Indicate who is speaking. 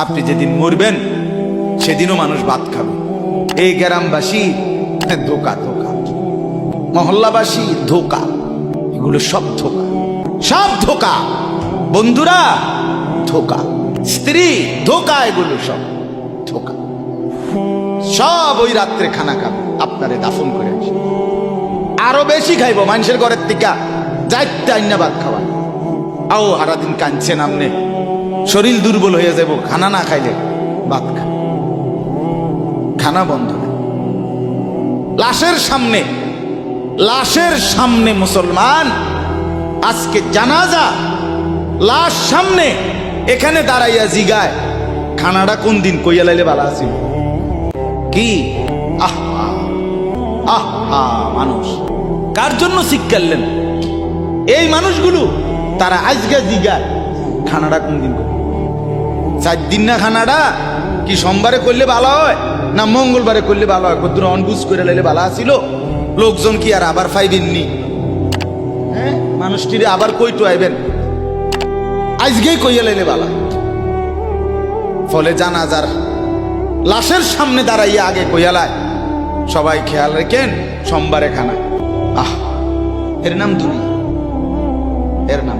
Speaker 1: আপনি যেদিন মরবেন সেদিনও মানুষ ভাত খাবে। এই গ্রামবাসী ধোকা ধোকা, মহল্লাবাসী ধোকা, এগুলো সব ধোকা, সব ধোকা। বন্ধুরা ধোকা, স্ত্রী ধোকা, এগুলো সব ধোকা। সব ওই রাত্রে খানা খাবে, আপনারে দাফন করে আসে। আরো বেশি খাইব মানুষের ঘরের থেকে যাইতে আইনা ভাত খাওয়া। আও সারাদিন কাঁদছেন আপনি, শরীর দুর্বল হয়ে যাব খানা না খাইলে। ভাত খা, খানা বন্ধ। লাশের সামনে, লাশের সামনে মুসলমান আজকে জানাজা, লাশ সামনে, এখানে দাঁড়াইয়া জিগায় খানাটা কোন দিন কইয়া লাইলে ভালো আছিল। কি আহা আহা, মানুষ কার জন্য শিক্ষালেন? এই মানুষগুলো তারা আজকে জিগায় খানাটা কোন দিন, 4 দিন না খানাটা কি সোমবারে করলে ভালো হয় না মঙ্গলবারে করলে ভালো হয়? কত অনবুঝ করে লাইলে ভালো আছিল। লোকজন কি আর আবার পাইবেননি? হ্যাঁ, মানুষটিরে আবার কইটো আইবেন, আজকেই কইয়া লাইলে ভালো। ফলে জানাজার লাশের সামনে দাঁড়াইয়া আগে কইয়ালায় সবাই খেয়াল রেখেন সোমবারে খানা। আহ, এর নাম দুনিয়া, এর নাম